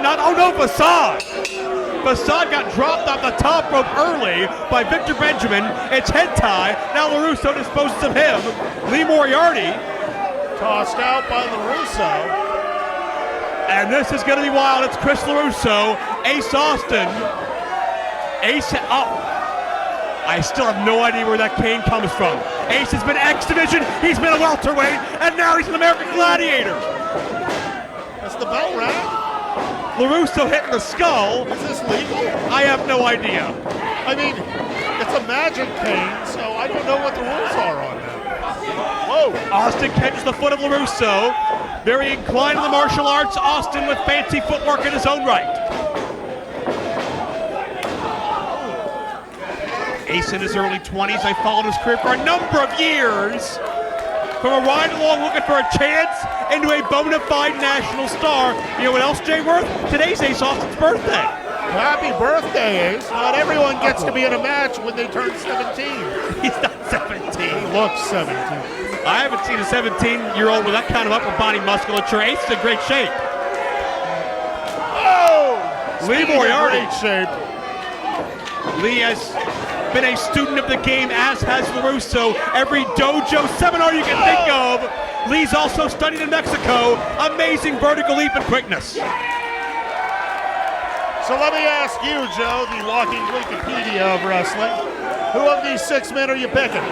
not. Oh no, Facade. Facade got dropped off the top rope early by Victor Benjamin. It's Hentai. Now LeRusso disposes of him. Lee Moriarty. Tossed out by LeRusso. And this is going to be wild. It's Chris LeRusso, Ace Austin. Ace, I still have no idea where that cane comes from. Ace has been X Division, he's been a welterweight, and now he's an American Gladiator. That's the bell rag. LeRusso hitting the skull. Is this legal? I have no idea. I mean, it's a magic cane, so I don't know what the rules are on that. Whoa. Austin catches the foot of LeRusso. Very inclined to the martial arts. Austin with fancy footwork in his own right. Ace in his early 20s. I followed his career for a number of years. From a ride along looking for a chance into a bona fide national star. You know what else, Jay Worth? Today's Ace Austin's birthday. Happy birthday, Ace. Not everyone gets to be in a match when they turn 17. He's not 17. He looks 17. I haven't seen a 17-year-old with that kind of upper body musculature. Ace is in great shape. Oh! Lee Moriarty. Great shape. Lee has been a student of the game, as has LeRusso. Every dojo seminar you can think of. Lee's also studied in Mexico. Amazing vertical leap and quickness. So let me ask you, Joe, the walking Wikipedia of wrestling. Who of these 6 men are you picking?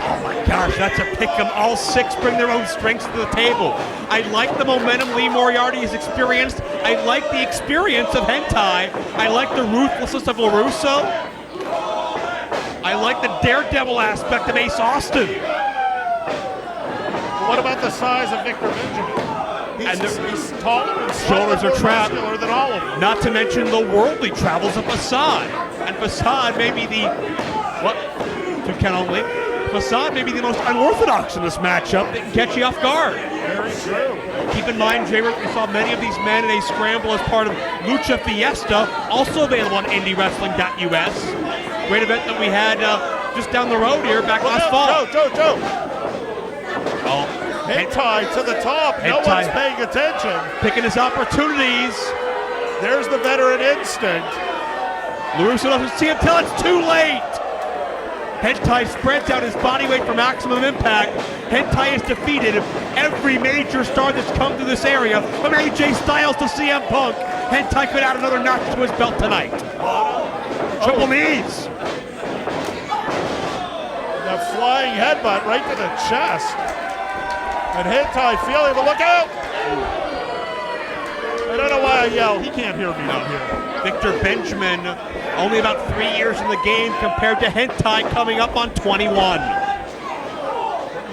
Oh my gosh, that's a pick 'em. All 6 bring their own strengths to the table. I like the momentum Lee Moriarty has experienced. I like the experience of Hentai. I like the ruthlessness of LeRusso. I like the daredevil aspect of Ace Austin. What about the size of Victor Benjamin? He's taller and shoulders are trapped. muscular than all of them. Not to mention the worldly travels of Facade. And Facade may be the, what, 2 count only. Facade may be the most unorthodox in this matchup that can catch you off guard. Very true. Keep in mind, Jay, we saw many of these men in a scramble as part of Lucha Fiesta, also available on IndyWrestling.us. Great event that we had just down the road here back last fall. Joe. Oh, Hentai to the top. No Hentai. one's paying attention. Picking his opportunities. There's the veteran instinct. LeRusso doesn't see him till it's too late. Hentai spreads out his body weight for maximum impact. Hentai has defeated every major star that's come through this area, from AJ Styles to CM Punk. Hentai could add another notch to his belt tonight. Triple knees. The flying headbutt right to the chest. And Hentai feeling the look out. I don't know why I yell. He can't hear me down here. Victor Benjamin, only about 3 years in the game compared to Hentai coming up on 21.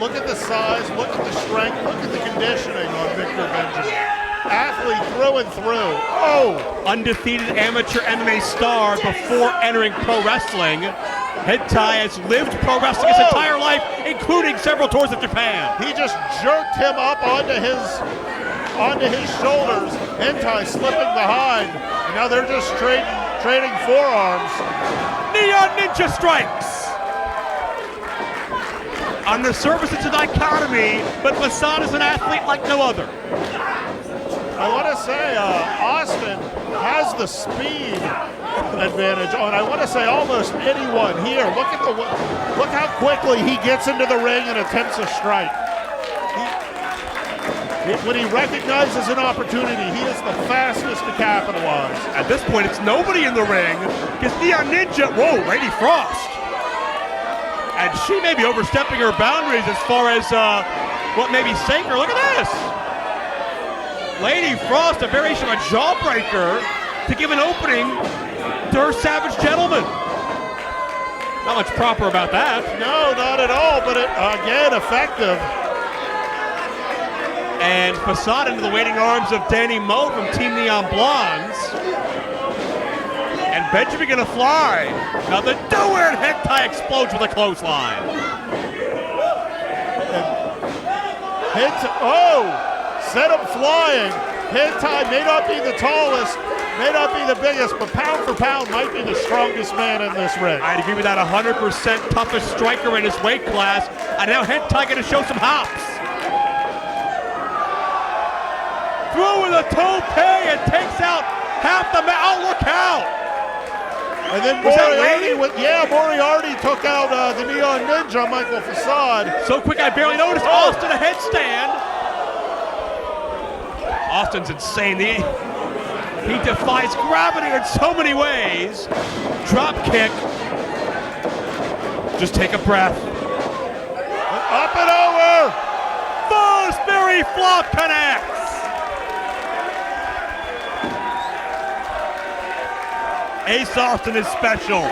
Look at the size, look at the strength, look at the conditioning on Victor Benjamin. Athlete through and through. Oh! Undefeated amateur MMA star before entering pro wrestling. Hentai has lived pro wrestling his entire life, including several tours of Japan. He just jerked him up onto his shoulders. Hentai slipping behind. And now they're just trading forearms. Neon Ninja strikes. On the surface, it's a dichotomy, but Facade is an athlete like no other. I want to say Austin has the speed advantage on, I want to say, almost anyone here. Look how quickly he gets into the ring and attempts a strike. When he recognizes an opportunity, he is the fastest to capitalize. At this point, it's nobody in the ring, because Neon Ninja, whoa, Lady Frost. And she may be overstepping her boundaries as far as what may be saying her. Look at this. Lady Frost, a variation of a jawbreaker to give an opening to her Savage Gentleman. Not much proper about that. No, not at all, but again, effective. And Facade into the waiting arms of Danny Moe from Team Neon Blondes. And Benjamin gonna fly. Nothing doing. Hentai explodes with a clothesline. Set him flying. Hentai may not be the tallest, may not be the biggest, but pound for pound might be the strongest man in this ring. I'd agree with that. 100% toughest striker in his weight class. And now Hentai gonna show some hops. Through with a tope and takes out look out! And then Was that Moriarty, Lee? Moriarty took out the Neon Ninja, Michael Facade. So quick, I barely noticed. Austin a headstand. Austin's insane. He defies gravity in so many ways. Drop kick. Just take a breath. Up and over. Fosbury flop connects. Ace Austin is special.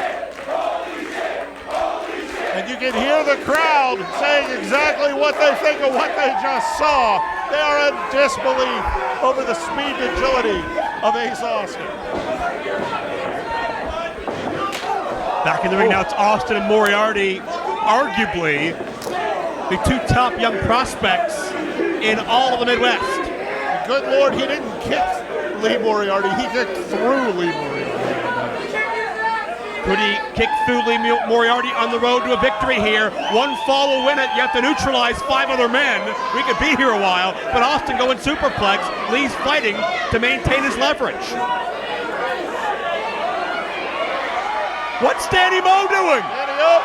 And you can hear the crowd saying exactly what they think of what they just saw. They are in disbelief over the speed and agility of Ace Austin. Back in the ring now, it's Austin and Moriarty, arguably the two top young prospects in all of the Midwest. Good Lord, he didn't kick Lee Moriarty, he kicked through Lee Moriarty. Could he kick through Lee Moriarty on the road to a victory here? One fall will win it. You have to neutralize 5 other men. We could be here a while, but Austin going superplex. Lee's fighting to maintain his leverage. What's Danny Moe doing? Danny up.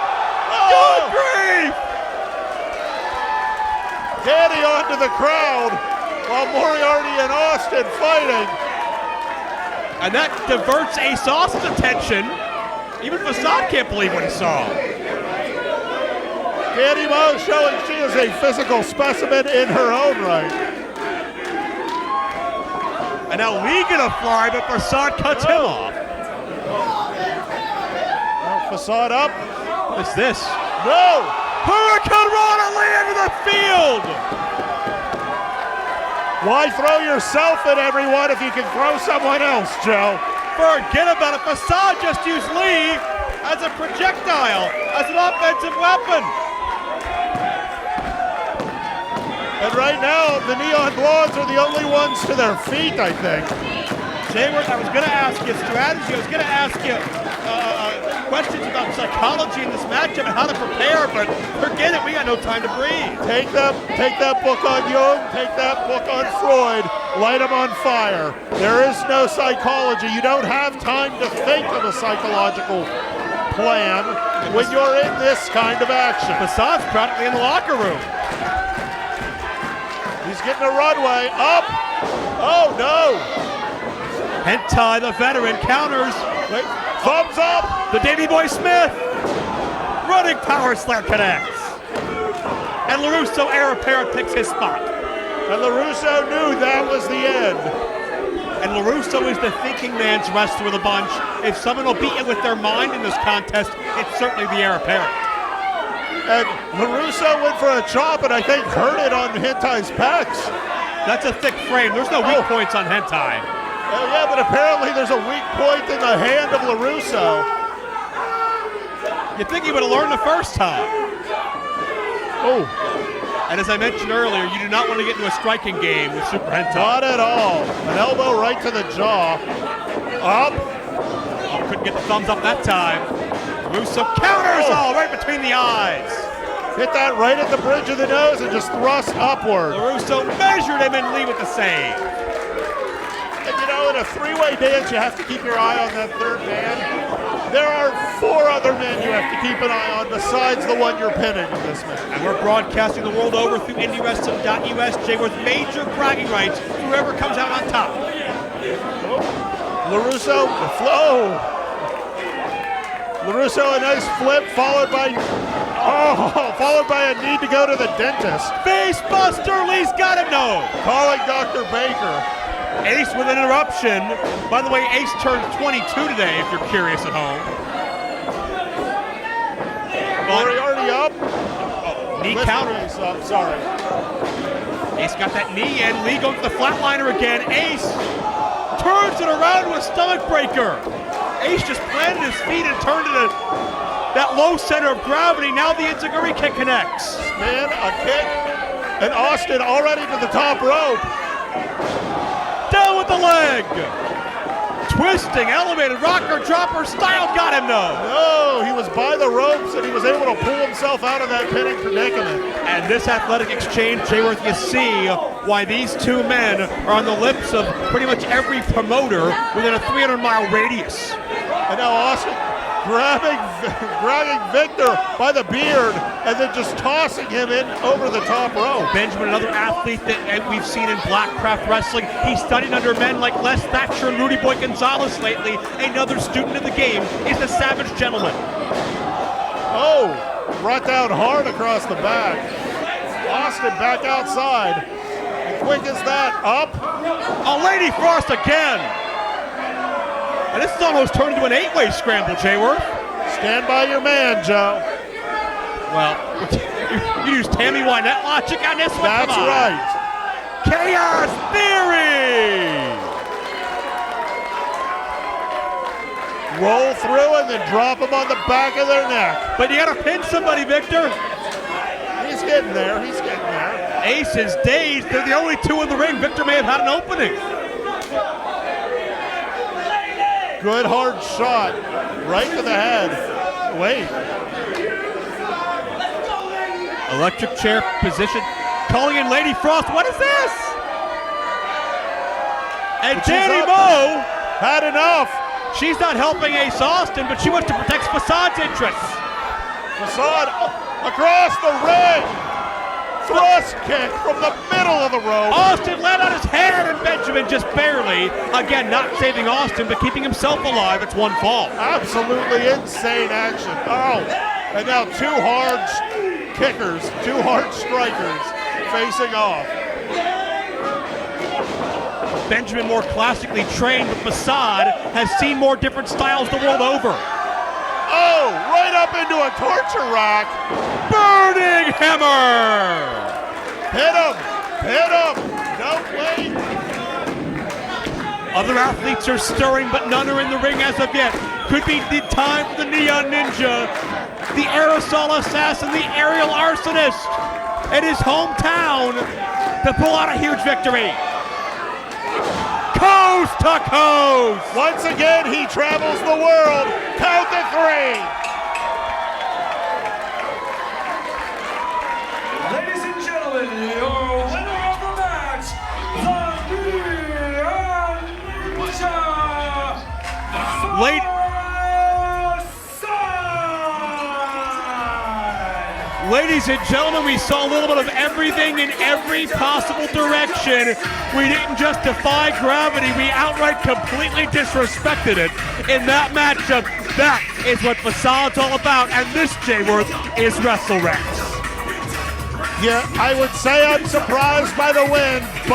Good grief! Danny onto the crowd while Moriarty and Austin fighting. And that diverts Ace Austin's attention. Even Facade can't believe what he saw. Danny Moe showing she is a physical specimen in her own right. And now Lee gonna fly, but Facade cuts him off. Facade up. What's this? No! Hurricane Rana Lee into the field! Why throw yourself at everyone if you can throw someone else, Joe? Forget about it. Facade just used Lee as a projectile, as an offensive weapon. And right now, the Neon Blondes are the only ones to their feet, I think. Jayward, I was going to ask you strategy. I was going to ask you questions about psychology in this matchup and how to prepare, but forget it. We got no time to breathe. Take that book on Jung, take that book on Freud, light them on fire. There is no psychology. You don't have time to think of a psychological plan when you're in this kind of action. Facade's practically in the locker room. He's getting a runway. Up! Oh, no! Hentai, the veteran, counters. Wait. Thumbs up! The Davey Boy Smith. Running power slam connects. And LeRusso air apparent picks his spot. And LeRusso knew that was the end. And LeRusso is the thinking man's wrestler of the bunch. If someone will beat you with their mind in this contest, it's certainly the heir apparent. And LeRusso went for a chop and I think hurt it on Hentai's pecs. That's a thick frame. There's no weak points on Hentai. Yeah, but apparently there's a weak point in the hand of LeRusso. You'd think he would have learned the first time. Oh. And as I mentioned earlier, you do not want to get into a striking game with Super Hentai. Not at all. An elbow right to the jaw. Up. Oh, couldn't get the thumbs up that time. LeRusso counters right between the eyes. Hit that right at the bridge of the nose and just thrust upward. LeRusso measured him and Lee with the save. And you know, in a three-way dance, you have to keep your eye on that third man. There are 4 other men you have to keep an eye on besides the one you're pinning in this match. And we're broadcasting the world over through IndyWrestling.us, Jay, with major bragging rights to whoever comes out on top. LeRusso, the flow. LeRusso, a nice flip followed by a need to go to the dentist. Facebuster, Lee's got him, no. Calling Dr. Baker. Ace with an interruption. By the way, Ace turned 22 today, if you're curious at home. Moriarty up. Knee counter. Ace up, sorry. Ace got that knee in. Lee goes to the flatliner again. Ace turns it around with a stomach breaker. Ace just planted his feet and turned it that low center of gravity. Now the Enziguri kick connects. Man, a kick. And Austin already to the top rope. Down with the leg. Twist Twisting, elevated, rocker, dropper, style got him though. No, he was by the ropes and he was able to pull himself out of that pinning predicament. And this athletic exchange, Jayworth, you see why these two men are on the lips of pretty much every promoter within a 300-mile radius. And now Austin grabbing Victor by the beard and then just tossing him in over the top rope. Benjamin, another athlete that we've seen in Blackcraft Wrestling. He studied under men like Les Thatcher and Rudy Boy Gonzalez lately. Another student of the game is the Savage Gentleman. Oh, brought down hard across the back. Austin back outside. And quick as that, up. A Lady Frost again. And this is almost turned into an 8-way scramble, Jayworth. Stand by your man, Joe. Well, you use Tammy Wynette logic on this one? That's right. Chaos Theory! Roll through and then drop them on the back of their neck. But you gotta pin somebody, Victor. He's getting there, he's getting there. Ace is dazed. They're the only two in the ring. Victor may have had an opening. Good hard shot, right to the head. Wait. Electric chair position. Calling in Lady Frost. What is this? And Danny Moe had enough. She's not helping Ace Austin, but she wants to protect Facade's interests. Facade across the ring. Thrust kick from the middle of the rope. Austin landed on his head and Benjamin just barely. Again, not saving Austin, but keeping himself alive. It's one fall. Absolutely insane action. Oh, and now two hard kickers, two hard strikers facing off. Benjamin more classically trained, but Facade has seen more different styles the world over. Oh, right up into a torture rack. Burning hammer! Hit him! Hit him! No way! Other athletes are stirring, but none are in the ring as of yet. Could be the time for the Neon Ninja, the Aerosol Assassin, the Aerial Arsonist, in his hometown to pull out a huge victory. Coast to coast! Once again, he travels the world. Count to three. Ladies and gentlemen, your winner of the match, the Neon Ninja. Ladies and gentlemen, we saw a little bit of everything in every possible direction. We didn't just defy gravity, we outright completely disrespected it in that matchup. That is what Facade's all about, and this, Jayworth, is WrestleRats. Yeah, I would say I'm surprised by the win, but